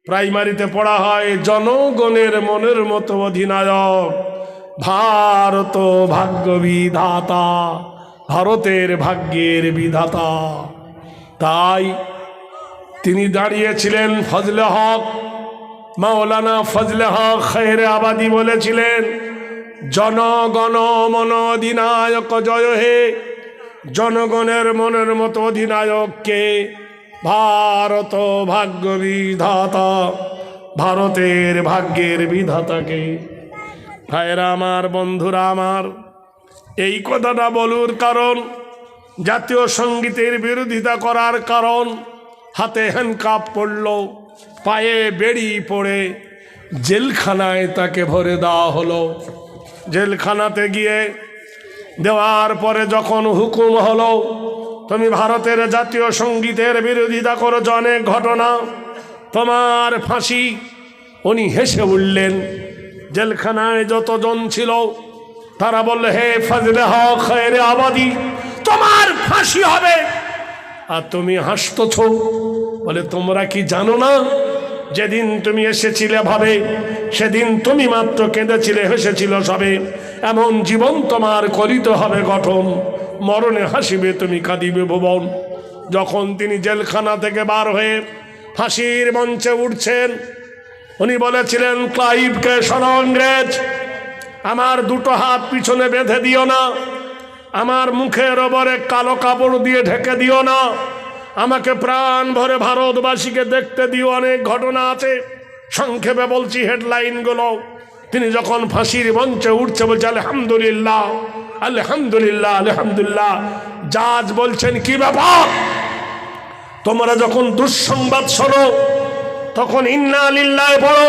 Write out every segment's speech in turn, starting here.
প্রাইমারিতে পড়া হয় জনগণের মনের মতো অধিনায়ক ভারত ভাগ্য বিধাতা, ভারতের ভাগ্যের বিধাতা। তাই তিনি দাঁড়িয়েছিলেন। ফজলে হক, মাওলানা ফজলে হক খায়রে আবাদী বলেছিলেন, জনগণ মন অধিনায়ক জয় হে। জনগণের মনের মতো অধিনায়ককে? ভারত ভাগ্য বিধাতা, ভারতের ভাগ্যের বিধাতাকে। ভাইরা আমার, বন্ধুরা আমার, এই কথাটা বলুর কারণ, জাতীয় সঙ্গীতের বিরোধিতা করার কারণ, হাতে হ্যান্ডকাপ পড়ল, পায়ে বেড়ি পড়ে জেলখানায় তাকে ভরে দেওয়া হলো। জেলখানাতে গিয়ে দেওয়ার পরে যখন হুকুম হলো, তুমি ভারতের জাতীয় সঙ্গীতের বিরোধিতা করেছ, অনেক ঘটনা, তোমার ফাঁসি। উনি হেসে উঠলেন। জেলখানায় যতজন ছিল তারা বললে, হে ফজলে হক খায়রে আবাদী, তোমার ফাঁসি হবে। আর তুমি হাসতেছ। বলে, তোমরা কি জানো না, যেদিন তুমি এসেছিলে ভাবে, সেদিন তুমি মাত্র কেঁদেছিলে, হেসেছিল সবে। এমন জীবন তোমার করিতে হবে গঠন, মরণে হাসিবে তুমি, কাঁদিবে ভুবন। যখন তিনি জেলখানা থেকে বার হয়ে ফাঁসির মঞ্চে উঠছেন, উনি বলেছিলেন, ক্লাইভকে শোনো ইংরেজ, আমার দুটো হাত পিছনে বেঁধে দিও না, আমার মুখের ওপরে কালো কাপড় দিয়ে ঢেকে দিও না, আমাকে প্রাণ ভরে ভারতবাসীকে দেখতে দিও। অনেক ঘটনা আছে, সংক্ষেপে বলছি হেডলাইনগুলো। তিনি যখন ফাঁসির মঞ্চে উঠছে, বলছে আলহামদুলিল্লাহ, আলহামদুলিল্লাহ, আলহামদুলিল্লাহ। জাজ বলছেন, কি ব্যাপার? তোমরা যখন দুঃসংবাদ শোনো তখন ইন্না লিল্লাহি পড়ো,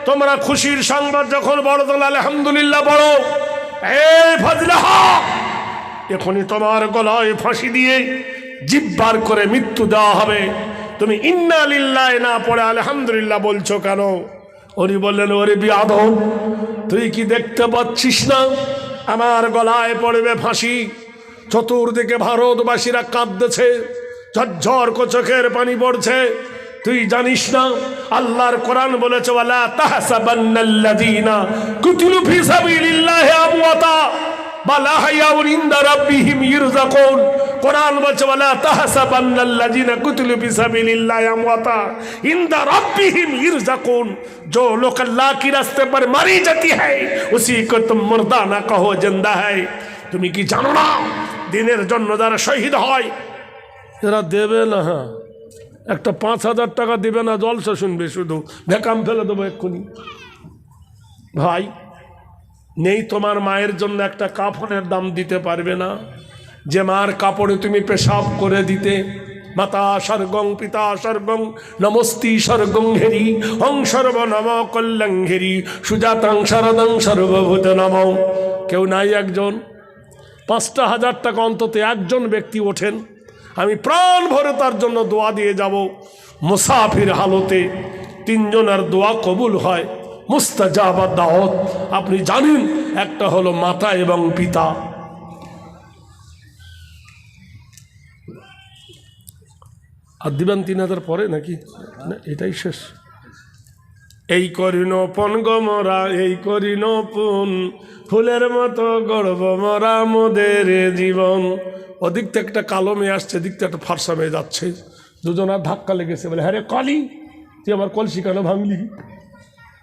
তোমরা খুশির সংবাদ যখন বড় তখন আলহামদুলিল্লাহ পড়ো। এই ফজলে হক, এখনই তোমার গলায় ফাঁসি দিয়ে জিব্বার করে মৃত্যু দেওয়া হবে, তুমি ইন্না লিল্লাহি না পড়ে আলহামদুলিল্লাহ বলছো কেন? উনি বললেন, ওরে বিয়াদব, তুই কি দেখতে পাচ্ছিস না আমার গলায় পড়বে ফাঁসি? চতুর্দিকে ভারতবাসীরা কাঁদতেছে, ঝরঝর চোখের পানি পড়ছে। তুই জানিস না আল্লাহর কোরআন বলেছে, ওয়ালা তাহসাবান্নাল্লাযীনা কুতিলু ফি সাবিলিল্লাহি আমওয়াতা বাল আহইয়াউন ইনদা রাব্বিহিম ইরযাকুন। কোরআন বলছে, ওয়ালা তাহসাবান্নাল্লাযীনা কুতিলু ফি সাবিলিল্লাহি আমওয়াতা ইনদা রাব্বিহিম ইরযাকুন। जो लोग अल्लाह की रास्ते पर मारी जाती है उसी को तुम मुर्दा ना कहो जिंदा है। তুমি কি জানো না দিনের জন্য যারা শহীদ হয় এরা দেবে না, হ্যাঁ একটা 5,000 টাকা দিবে না, জলসা শুনবে, শুধু ভেকাম ফেলে দেবো এক্ষুনি। ভাই, নেই তোমার মায়ের জন্য একটা কাফনের দাম দিতে পারবে না, যে মার কাপড়ে তুমি পেশাব করে দিতে। মাতা স্বর্গং পিতা স্বর্গং নমস্তি স্বর্গং হেরি হং সর্ব নম কল্যাং হেরি সুজাতাং শরদং সর্বভূত নম। কেউ নাই? একজন 5,000 টাকা অন্তত একজন ব্যক্তি ওঠেন, আমি প্রাণ ভরে তার জন্য দোয়া দিয়ে যাব। মুসাফির হালতে 3 জনের দোয়া কবুল হয়, মুস্তাজাবা দাওয়াত। আপনি জানেন, একটা হলো মাতা এবং পিতা। আর দিবেন 3,000 পরে নাকি? না, এটাই শেষ। এই করিনপন গমরা, এই করিনপন ফুলের মতো গড়ব মরা মোদের জীবন। ওদিক থেকে একটা কালো মেয়ে আসছে, দিক থেকে একটা ফারসা মেয়ে যাচ্ছে, দুজনার ধাক্কা লেগেছে। বলে, হ্যাঁ রে কালি, তুই আমার কলসি কেন ভাঙলি?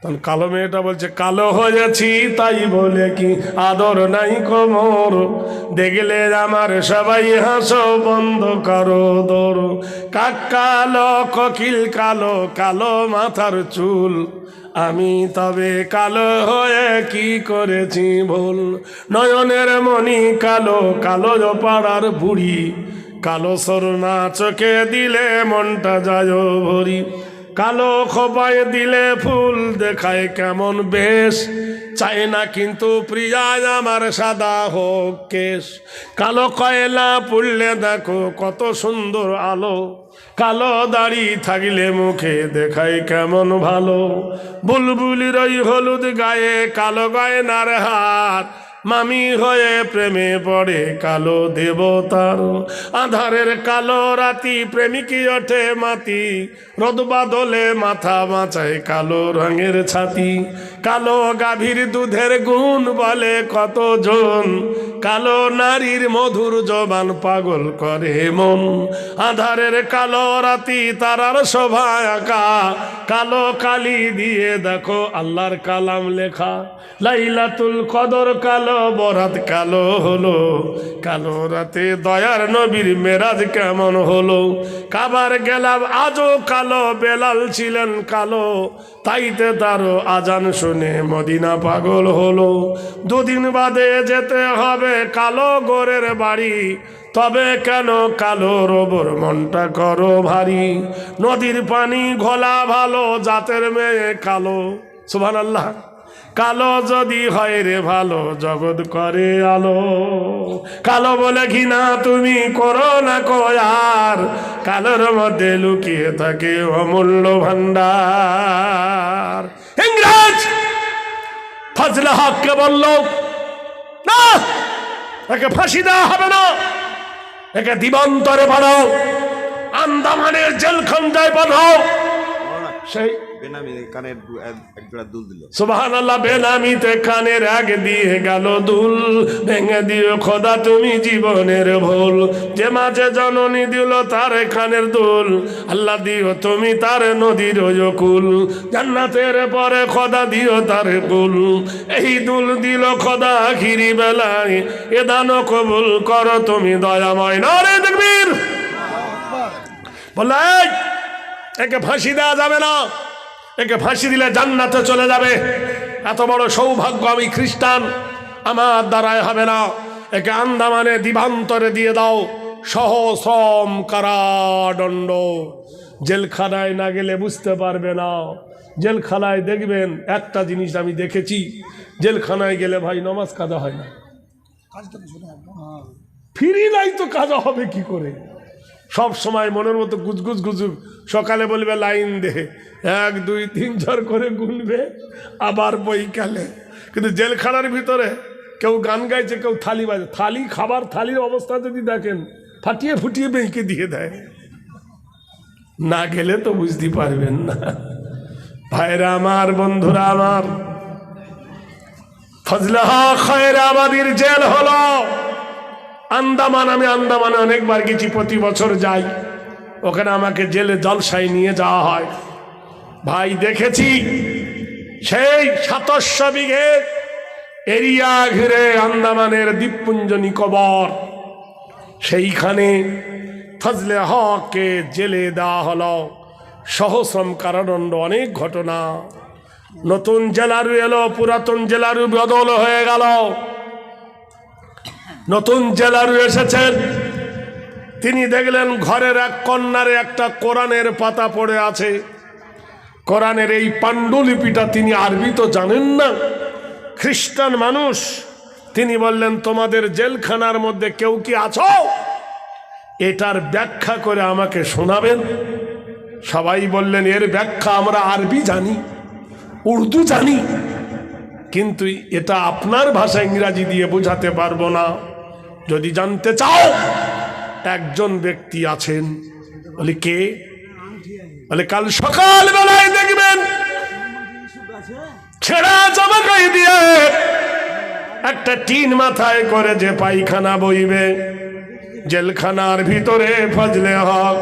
তখন কালো মেয়েটা বলছে, কালো হয়েছি তাই বলে কি আদর নাই কোমর, দেখলে আমার সবাই হাসো বন্ধ করো দর। কাক কালো, কোকিল কালো, কালো মাথার চুল, আমি তবে কালো হয়ে কি করেছি ভুল। নয়নের মণি কালো, কালো পাড়ার বুড়ি, কালো সরনা চোখে দিলে মনটা যায় ভরি। কালো খোপায় দিলে ফুল দেখায় কেমন বেশ, চাই না কিন্তু প্রিয়ায় আমার সাদা হোক কেশ। কালো কয়লা পুড়লে দেখো কত সুন্দর আলো, কালো দাড়ি থাকলে মুখে দেখায় কেমন ভালো। বুলবুলির ওই হলুদ গায়ে কালো গয়নার হাত, মামি হয়ে প্রেমে পড়ে কালো দেবতার আধারের কালো রাতি প্রেমিকি ওঠে মাতি রোদ বাদলে মাথা বাঁচায় কালো রঙের ছাতি কালো গাভীর দুধের গুণ বলে কতজন কালো নারীর মধুর জবান পাগল করে মন আধারের কালো রাতি তারার শোভা আঁকা কালো কালি দিয়ে দেখো আল্লাহর কালাম লেখা লাইলাতুল কদর কালো বরাত কালো হলো কালো রাতে দয়ার নবীর মেরাজ কেমন হলো কাবার গেলাম আজও কালো বেলাল ছিলেন কালো তাইতে তারও আজান শুনে মদিনা পাগল হলো দুদিন বাদে যেতে হবে কালো গোরের বাড়ি তবে কেন কালো রবর মনটা করো ভারী নদীর পানি ঘোলা ভালো জাতের মেয়ে কালো সুবহানাল্লাহ কালো যদি হয় রে ভালো জগৎ করে আলো কালো বলে ঘৃণা তুমি করো না কয়ার কালোর মধ্যে লুকিয়ে থাকে অমূল্য ভান্ডার ইংরেজ ফজলে হককে বলল না একে ফাঁসি দেওয়া হবে না একে দিবান্তরে বানাও আন্দামানের জেলখানায় বানাও সেই সুবহানাল্লাহ বেনামিতে কানের আগ দিয়ে গেল দুল ভেঙে দিও খোদা তুমি জীবনের ভুল যে মাঝে জননী দিল তার কানের দুল আল্লাহ দিও তুমি তার নদীর কুল জান্নাতের পরে খোদা দিও তার কুল এই দুল দিল খোদা আখিরি বেলায় এ দান কবুল করো তুমি দয়াময় নারে তাকবীর বলে একে ফাঁসি দেওয়া যাবে না একে ফাঁসি দিলে জান্নাতে চলে যাবে এত বড় সৌভাগ্য আমি খ্রিস্টান আমার দ্বারায় হবে না একে আন্দামানে দিবান্তরে দিয়ে দাও সহশ্রম কারাদণ্ড জেলখানায় না গেলে বুঝতে পারবে না জেলখানায় দেখবেন একটা জিনিস আমি দেখেছি জেলখানায় গেলে ভাই নামাজ কাজা হয় না ফিরি নাই তো কাজা হবে কি করে সব সময় মনের মতো গুজগুজ গুজুক সকালে বলবে লাইন দে 1 2 3 ঝড় করে গুনবে আবার বইকালে কিন্তু জেলখানার ভিতরে কেউ গান গাইছে কেউ থালি বাজে থালি খাবার থালির অবস্থা যদি দেখেন ফাটিয়ে ফুটিয়ে বেঁকে দিয়ে দেয় না গেলে তো বুঝতে পারবেন না ভাইরা আমার বন্ধুরা আমার ফজলে হক খয়রাবাদীর জেল হলো আন্দামান আমি আন্দামানে অনেকবার গেছি প্রতি বছর যাই ওখানে আমাকে জেলে জলসায় নিয়ে যাওয়া হয় ভাই দেখেছি সেই ৭০০ বিঘে এরিয়া ঘিরে আন্দামানের দ্বীপপুঞ্জ নিকোবর সেইখানে ফজলে হককে জেলে দেওয়া হলো সহশ্রম কারাদণ্ড অনেক ঘটনা নতুন জেলারু এলো পুরাতন জেলারু বদল হয়ে গেল নতুন জেলারু এসেছেন তিনি দেখলেন ঘরের এক কর্নারে একটা কোরআনের পাতা পড়ে আছে কোরআনের এই পাণ্ডুলিপিটা তিনি আরবি তো জানেন না খ্রিস্টান মানুষ তিনি বললেন তোমাদের জেলখানার মধ্যে কেউ কি আছো এটার ব্যাখ্যা করে আমাকে শোনাবেন সবাই বললেন এর ব্যাখ্যা আমরা আরবি জানি উর্দু জানি কিন্তু এটা আপনার ভাষা ইংরাজি দিয়ে বোঝাতে পারবো না যদি জানতে চাও একজন ব্যক্তি আছেন বলে কে বলে কাল সকাল বেলায় দেখবেন ছেঁড়া জামা গায়ে দিয়ে একটা টিন মাথায় করে যে পায়খানা বইবে জেলখানার ভিতরে ফজলে হক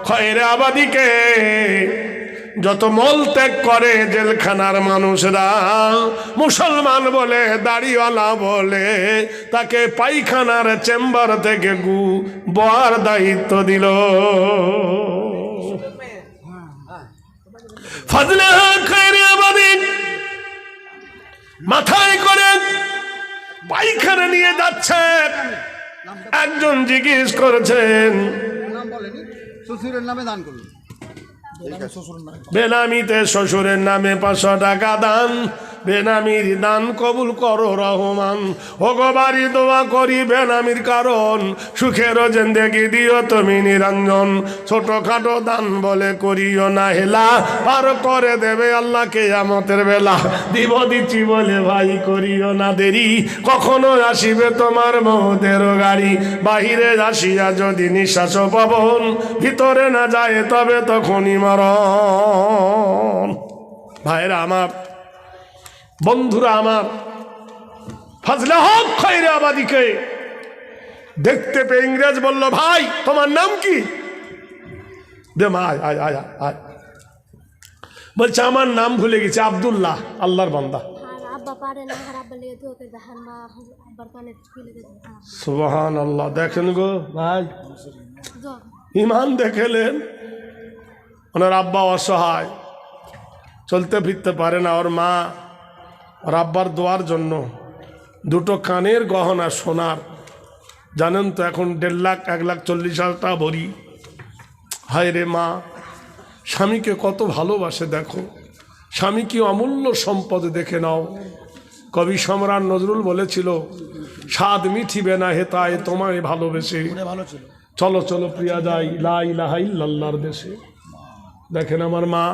খয়রাবাদীকে যত মল ত্যাগ করে জেলখানার মানুষরা মুসলমান বলে দাড়িওয়ালা বলে তাকে পায়খানার চেম্বার থেকে বার দায়িত্ব দিল ফজলে হক খয়রাবাদী মাথায় করে পায়খানা নিয়ে যাচ্ছে একজন জিজ্ঞেস করেছেন শ্বশুরের নামে দান করুন বেনামিতে শ্বশুরের নামে 500 টাকা দান বেনামির দান কবুল করো রহমান। ওগো বাড়ি দোয়া করি বেনামির কারণ, সুখের জিন্দেগি দিও তুমি নিরঞ্জন। ছোটখাটো দান বলে করিও না হেলা, পার করে দেবে আল্লাহ কিয়ামতের বেলা। দিব দিচ্ছি বলে ভাই করিও না দেরি, কখনো আসিবে তোমার মহতের গাড়ি। বাহিরে আসিয়া যদি নিঃশ্বাস পবন, ভিতরে না যায় তবে তখনই মরণ। ভাইরা আমার, বন্ধুরা আমার, ফজলে হক খৈরে আবাদীকে দেখতে পেয়ে ইংরেজ বলল, ভাই তোমার নাম কি? দে মা, আয় আয় আয় আয়। বলছে আমার নাম ভুলে গেছে, আব্দুল্লাহ, আল্লাহর বান্দা। সুবহানাল্লাহ। দেখেন গো ভাই, ইমান দেখেলেন। ওনার আব্বা অসহায়, চলতে ফিরতে পারে না। ওর মা ওর আব্বার দোয়ার জন্য দুটো কানের গহনা সোনার, জানেন তো এখন 1.5 লাখ 1,40,000 টাকা ভরি। হায় রে মা, স্বামীকে কত ভালোবাসে দেখো, স্বামী কি অমূল্য সম্পদ দেখে নাও। কবি সম্রাট নজরুল বলেছিল, স্বাদ মিঠিবে না হেতায় তোমায় ভালোবেসে, চলো চলো প্রিয়া যাই লা ইলাহা ইল্লাল্লাহর দেশে। দেখেন আমার মা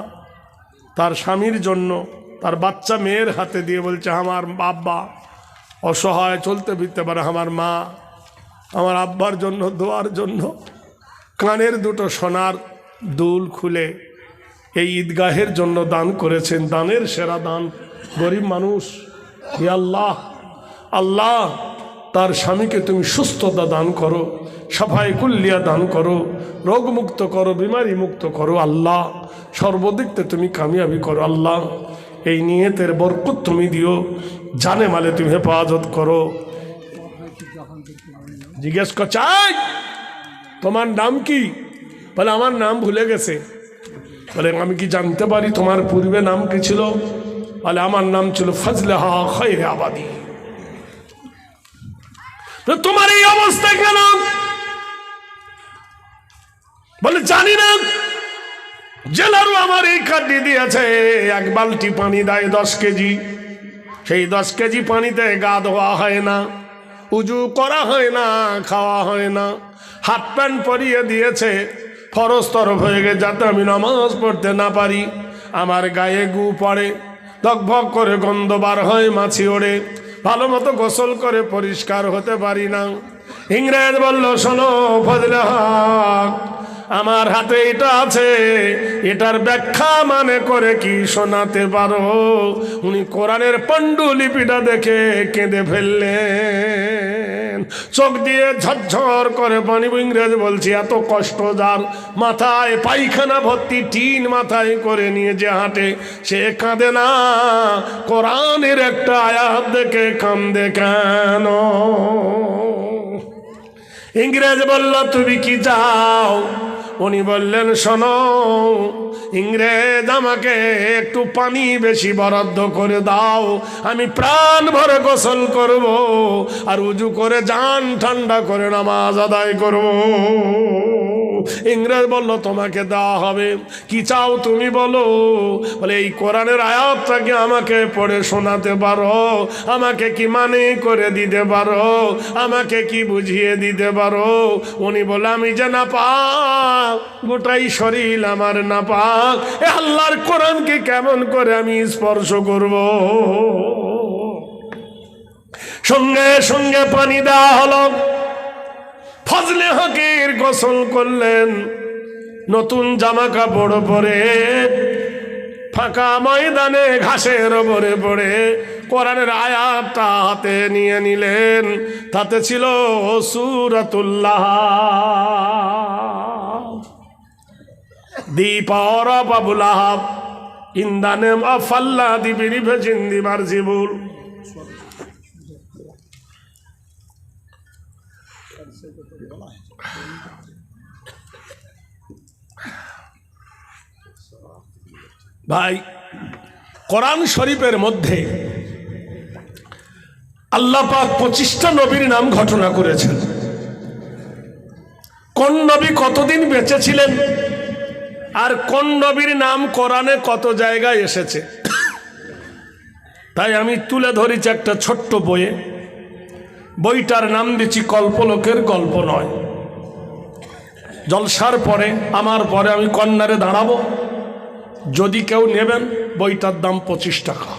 তার স্বামীর জন্য তার বাচ্চা মেয়ের হাতে দিয়ে বলছে, আমার আব্বা অসহায়, চলতে ফিরতে পারে, আমার মা আমার আব্বার জন্য দোয়ার জন্য কানের দুটো সোনার দুল খুলে এই ঈদগাহের জন্য দান করেছেন। দানের সেরা দান। গরিব মানুষ, হে আল্লাহ, আল্লাহ তার স্বামীকে তুমি সুস্থতা দান করো, সাফাই কুল্লিয়া দান করো, রোগমুক্ত করো, বিমারি মুক্ত করো আল্লাহ, সর্বদিকতে তুমি কামিয়াবি করো আল্লাহ। এই নিয়তের বরকত তুমি দিও, জানে মালে তুমি হেফাজত করো। জিজ্ঞেস করছাই তোমার নাম কি? বলে আমার নাম ভুলে গেছে। বলে আমি কি জানতে পারি তোমার পূর্বে নাম কি ছিল? বলে আমার নাম ছিল ফজলে হক খৈরে আবাদী। তোমার এই অবস্থা কেন? বলে জানি না, জেলারও আমার এই কার্ডি দিয়েছে, 1 বালতি পানি দেয় 10 কেজি, সেই 10 কেজি পানিতে গা ধোয়া হয় না, উজু করা হয় না, খাওয়া হয় না, হাফ প্যান্ট পরিয়ে দিয়েছে ফরজ তরফ হয়ে গেছে যাতে আমি নামাজ পড়তে না পারি। আমার গায়ে গু পড়ে, ধকভক করে গন্ধ বার হয়, মাছি ওড়ে, ভালো মতো গোসল করে পরিষ্কার হতে পারি না। ইংরেজ বলল, শোনো ফজলে হক, আমার হাতে এটা আছে, এটার ব্যাখ্যা মানে করে কি শোনাতে পারো? উনি কোরআনের পাণ্ডুলিপিটা দেখে কেঁদে ফেললেন, চোখ দিয়ে ঝরঝর করে পানি। ইংরেজ বলছি, এত কষ্ট যার, মাথায় পায়খানা ভর্তি টিন মাথায় করে নিয়ে যে হাঁটে, সে কাঁদে না, কোরআনের একটা আয়াত দেখে কান্দে কেন? ইংরেজ বলল, তুমি কি চাও? উনি বললেন, শোনো ইংরেজ, আমাকে একটু পানি বেশি বরাদ্দ করে দাও, আমি প্রাণ ভরে গোসল করব, আর উজু করে জান ঠান্ডা করে নামাজ আদায় করব। ইংরেজ বলল, তোমাকে দেওয়া হবে, কি চাও তুমি বলো? বলে, এই কোরআনের আয়াতটাকে আমাকে পড়ে শোনাতে পারো? আমাকে কি মানে করে দিতে পারো? আমাকে কি বুঝিয়ে দিতে পারো? উনি বলে, আমি যে না পাক, গোটাই শরীর আমার না পাক, এ আল্লাহর কোরআনকে কেমন করে আমি স্পর্শ করব? সঙ্গে সঙ্গে পানি দেওয়া হলো। ফজলে হকের গোসল করলেন, নতুন জামা কাপড় পরে ফাঁকা ময়দানে ঘাসের ওপরে পড়ে কোরআনের আয়াতটা হাতে নিয়ে নিলেন। তাতে ছিল সূরাতুল্লাহ, the power of Abu Lahab, in the name of Allah, the very virgin, the merciful. ভাই, কোরআন শরীফের মধ্যে আল্লাহ পাক 25টা নবীর নাম ঘোষণা করেছেন। কোন নবী কতদিন বেঁচে ছিলেন আর কোন নবীর নাম কোরআনে কত জায়গায় এসেছে তাই আমি তুলে ধরেছি একটা ছোট্ট বইয়ে, বইটার নাম দিচ্ছি কল্পলোকের গল্প নয়। জলসার পরে আমার পরে আমি কর্নারে দাঁড়াবো, যদি কেউ নেবেন বইটার দাম 25 টাকা।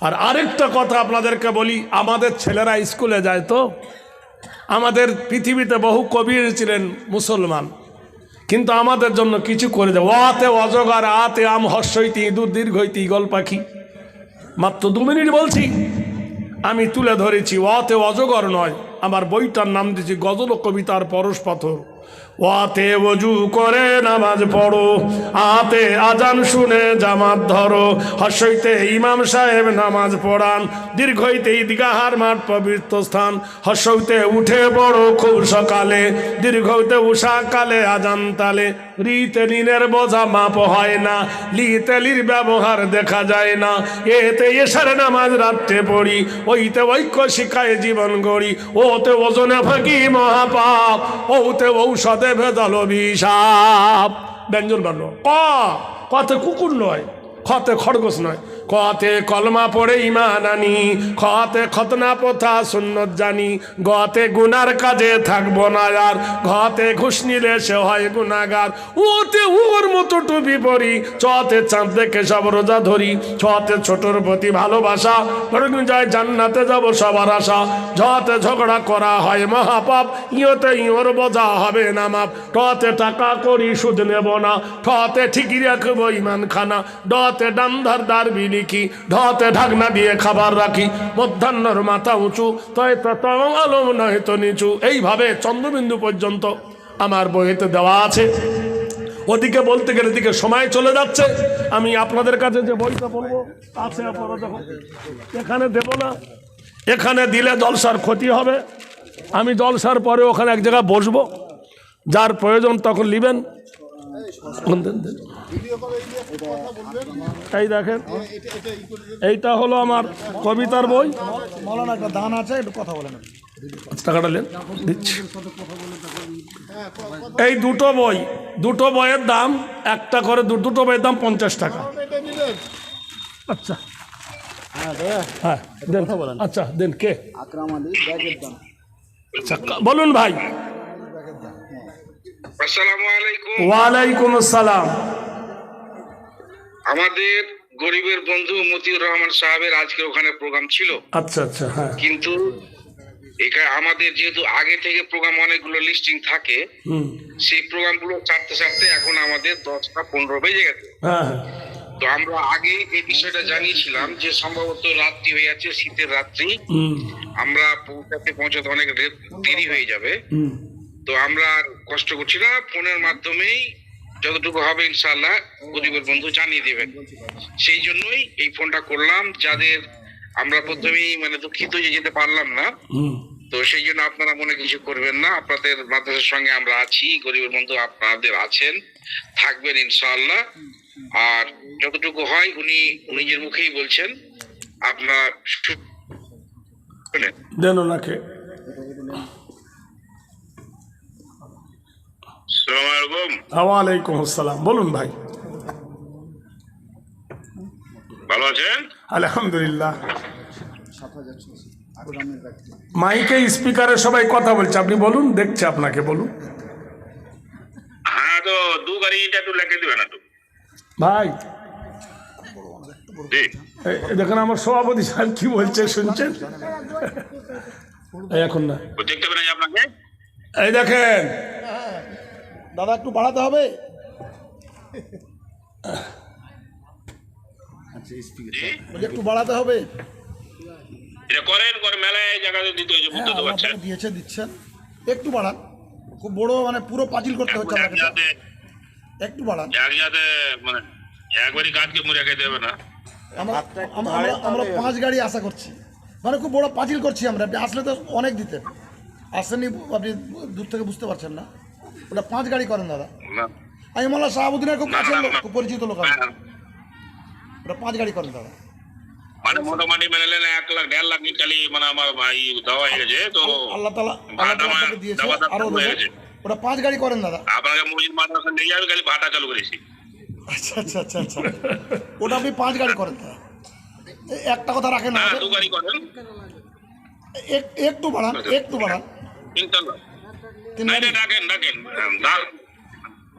আর আরেকটা কথা আপনাদেরকে বলি, আমাদের ছেলেরা স্কুলে যায় তো, আমাদের পৃথিবীতে বহু কবি ছিলেন মুসলমান, কিন্তু আমাদের জন্য কিছু করে দেয়। ওয়াতে অজগর, আতে আম, হর্ষইতি ইঁদুর, দীর্ঘইতি ঈগল পাখি। মাত্র 2 মিনিট বলছি, আমি তুলে ধরেছি ওয়াতে অজগর নয়। আমার বইটার নাম দিয়েছি গজল ও কবিতার পরশ পাথর। ওয়াতে ওযু করে নামাজ পড়ো, আতে আজান শুনে জামাত ধরো, হর্ষইতে ইমাম সাহেব নামাজ পড়ান, দীর্ঘইতে ঈদগাহার মাঠ পবিত্র স্থান, হর্ষইতে উঠে পড়ো খুব সকালে, দীর্ঘইতে উষাকালে আজান তালে, রিতে ঋণের বোঝা মাপ হয় না, লিতে লির ব্যবহার দেখা যায় না, এতে এশার নামাজ রাত্রে পড়ি, ওইতে ঐক্য শিখায় জীবন গড়ি, ওতে ওজনে ফাঁকি মহাপাপ, ওতে ঔষধে ভেজাল অভিশাপ। ব্যঞ্জন বর্ণ ক, কতে কুকুর নয়, খতে খরগোশ নয়, কতে কলমা পড়ে ইমান আনি, খতে খতনা প্রথা সুন্নত জানি, গতে গুনার কাজে থাকবো না আর, ঘতে ঘুষ নিলে সে হয় গুনাগার, ওতে ওর মতো টুপি পরি, চতে চাঁদ দেখে সব রোজা ধরি, ছতে ছোটর প্রতি ভালোবাসা, যায় জান্নাতে যাব সবার আশা, ঝতে ঝগড়া করা হয় মহাপাপ, ইয়তে ইয়োর বোঝা হবে না মাপ, টতে টাকা করি সুদ নেব না, ঠতে ঠিকই রাখবো ইমান খানা, ডতে ডান্ধার দার বিলিখি, ঢতে ঢাকনা দিয়ে খাবার রাখি, মধ্যাহ্নর মাথা উঁচু, তয় ততম আলম নয় তো নিচু। এইভাবে চন্দ্রবিন্দু পর্যন্ত আমার বইতে দেওয়া আছে। ওদিকে বলতে গেলে এদিকে সময় চলে যাচ্ছে। আমি আপনাদের কাছে যে বইটা বলবো আছে, আপনারা যখন এখানে দেব না, এখানে দিলে জলসার ক্ষতি হবে। আমি জলসার পরে ওখানে এক জায়গায় বসবো, যার প্রয়োজন তখন নেবেন। এই দেখেন, এইটা হলো আমার কবিতার বই। মৌলানা একটা দান আছে, একটু কথা বলেন। টাকাটা নেন, দিচ্ছি। এই দুটো বইয়ের দাম একটা করে, দুটো বইয়ের দাম 50 টাকা। আচ্ছা হ্যাঁ দেন, আচ্ছা দেন। কে? আকরাম আলী, ব্যাগের দাম। আচ্ছা বলুন ভাই। আসসালামু আলাইকুম। ওয়ালাইকুম আসসালাম। আমাদের গরিবের বন্ধু মতিউর রহমান সাহেবের আজকে ওখানে প্রোগ্রাম ছিল। আচ্ছা আচ্ছা হ্যাঁ। কিন্তু এখানে আমাদের যেহেতু আগে থেকে প্রোগ্রাম অনেকগুলো লিস্টিং থাকে, সেই প্রোগ্রামগুলো ছাড়তে ছাড়তে এখন আমাদের 10টা 15 বেজে গেছে। হ্যাঁ তো আমরা আগে এই বিষয়টা জানিয়েছিলাম যে সম্ভবত রাত্রি হয়ে যাচ্ছে, শীতের রাত্রি, আমরা পৌঁছাতে অনেক দেরি হয়ে যাবে। তো আমরা আর কষ্ট করছি না, ফোনের মাধ্যমেই যতটুকু হবে ইনশাআল্লাহ গরিবের বন্ধু জানিয়ে দেবেন। সেই জন্যই এই ফোনটা করলাম। যাদের আমরা প্রথমেই দুঃখিত যে যেতে পারলাম না, তো সেই জন্য আপনারা মনে কিছু করবেন না। আপনাদের মাদ্রাসার সঙ্গে আমরা আছি, গরিবের বন্ধু আপনাদের আছেন, থাকবেন ইনশাআল্লাহ। আর যতটুকু হয় উনি নিজের মুখেই বলছেন, আপনার শুনেন। দেন ওনাকে। আসসালামু আলাইকুম। ওয়ালাইকুম আসসালাম। বলুন ভাই। ভালো আছেন? আলহামদুলিল্লাহ। মাইকে স্পিকারে সবাই কথা বলছে, আপনি বলুন, দেখছে আপনাকে, বলুন। হ্যাঁ, তো দু গাড়িটা একটু লেখে দিবেন একটু ভাই। জি দেখেন আমার সভাপতি সাহেব কি বলছে, শুনছেন? এখন না, দেখতে পেরেছি আপনাকে। এই দেখেন দাদা একটু বাড়াতে হবে। একটু বাড়াতে হবে। এটা করেন করে মেলায় জায়গাতে দিতে হয়েছে, বুঝতে তো পারছেন। দিচ্ছেন, একটু বাড়ান। খুব বড় পুরো পাঁচিল করতে হচ্ছে আপনাকে, একটু বাড়ান। একসাথে একবারই কাজকে মুড়ে খেতে হবে না। আমরা 5 গাড়ি আশা করছি, খুব বড় পাঁচিল করছি আমরা। আপনি আসলে তো অনেক দিতেন, আসেননি, আপনি দূর থেকে বুঝতে পারছেন না। ওটা 5 গাড়ি করেন দাদা। আমি মোল্লা শাহাবুদ্দিনের খুব কাছের লোক, খুব পরিচিত লোক। ওটা 5 গাড়ি করেন দাদা। মোটামুটি মেনে নেন 1 লাখ 1.5 লাখ খালি আমার ভাই দেওয়া হয়ে গেছে। তো আল্লাহ তাআলা আপনাকে দিয়েছে আরো দেবে। ওটা 5 গাড়ি করেন দাদা। আপনাকে মসজিদ মাদ্রাসা নিয়ে যাবে, খালি ভাটা চালু করেছি। আচ্ছা আচ্ছা আচ্ছা আচ্ছা, ওটা আপনি 5 গাড়ি করেন দাদা। একটা কথা রাখেন না, হ্যাঁ 2 গাড়ি করেন একটু বাড়ান, একটু বাড়ান। ইনশাআল্লাহ। 3 না গাড়ি। রাখেন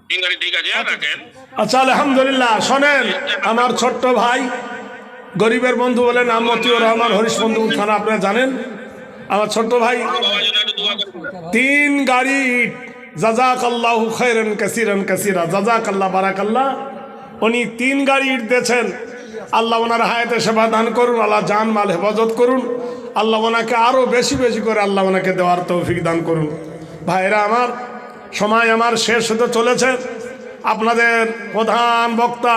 3 গাড়ি ঠিক আছে, রাখেন। আচ্ছা আলহামদুলিল্লাহ। শোনেন, আমার ছোট্ট ভাই গরিবের বন্ধু বলে নাম মতিউর রহমান হরিশবন্ধু থানা, আপনারা জানেন। আমার ছোট্ট ভাই বাবার জন্য একটু দোয়া করবেন। 3 গাড়ি ইট, জাযাকাল্লাহু খাইরান কাসীরান কাসীরা, জাযাকাল্লাহ বারাকাল্লাহ। উনি 3 গাড়ি ইট দিয়েছেন। আল্লাহ ওনার হায়াতে সেবা দান করুন, আল্লাহ জান মাল হেফাজত করুন, আল্লাহ ওনাকে আরও বেশি বেশি করে আল্লাহ ওনাকে দেওয়ার তৌফিক দান করুন। ভাইরা আমার, সময় আমার শেষ হতে চলেছে। আপনাদের প্রধান বক্তা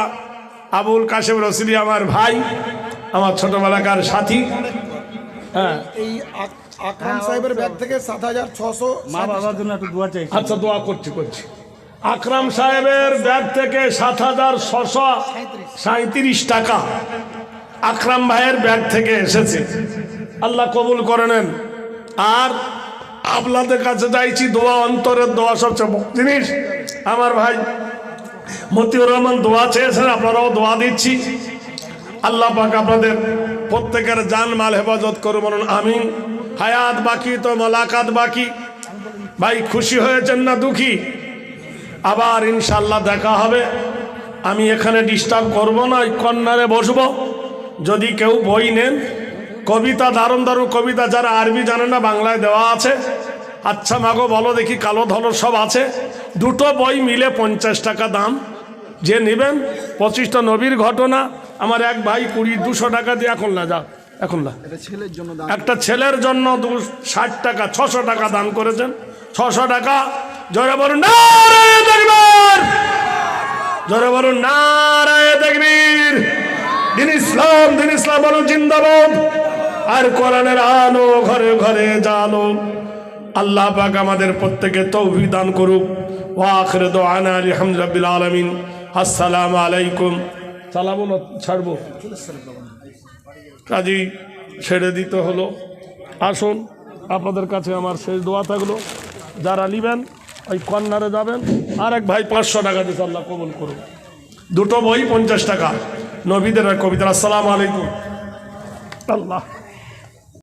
আবুল কাশেম রসুলি আমার ভাই, আমার ছোটবেলাকার সাথী। হ্যাঁ এই আকরাম সাহেবের ব্যাগ থেকে 7,600 মা বাবার জন্য একটু দোয়া চাই। আচ্ছা, দোয়া করছি। আকরাম সাহেবের ব্যাগ থেকে 7,637 টাকা আকরাম ভাইয়ের ব্যাগ থেকে এসেছে। আল্লাহ কবুল করে নেন। আর আপনাদের কাছে চাইছি দোয়া, অন্তরের দোয়া সবচেয়ে বড় জিনিস। আমার ভাই মতিউর রহমান দোয়া চেয়েছেন, আপনারাও দোয়া দিচ্ছি। আল্লাহ পাক আপনাদের প্রত্যেকের জান মাল হেফাজত করুন, বলুন আমিন। হায়াত বাকি তো মোলাকাত বাকি। ভাই খুশি হয়েছেন না দুঃখী? আবার ইনশাল্লাহ দেখা হবে। আমি এখানে ডিস্টার্ব করব না, ওই কর্নারে বসবো। যদি কেউ বই নেন, কবিতা দারুণ দারুণ কবিতা, যারা আরবি জানে না বাংলায় দেওয়া আছে। আচ্ছা মাগো বলো দেখি, কালো ধলো সব আছে। 2টো বই মিলে 50 টাকা দাম। যে নেবেন 25টা নবীর ঘটনা। আমার এক ভাই 200 টাকা দিয়ে এখন না, যা এখন না, একটা ছেলের জন্য 60 টাকা 600 টাকা দান করেছেন। 600 টাকা। জোরে বলুন নারায়ে তাকবীর, জোরে বলুন নারায়ে তাকবীর। দিন ইসলাম বলুন জিন্দাবাদ। আর কোরআনের আলো ঘরে ঘরে জালো। আল্লাহ পাক আমাদের প্রত্যেকে তৌফিক দান করুক। ওয়া আখিরু দুআনা আলহামদুলিল্লাহি রাব্বিল আলামিন। আসসালামু আলাইকুম। চালাবো না ছাড়বো? কাজী ছেড়ে দিতে হলো। আসুন, আপনাদের কাছে আমার শেষ দোয়া থাকলো। যারা নেবেন ওই কর্নারে যাবেন। আর এক ভাই 500 টাকা দিতে, আল্লাহ কবুল করুন। 2টো বই 50 টাকা, নবীদের কবিতা। আসসালামু আলাইকুম। আল্লাহ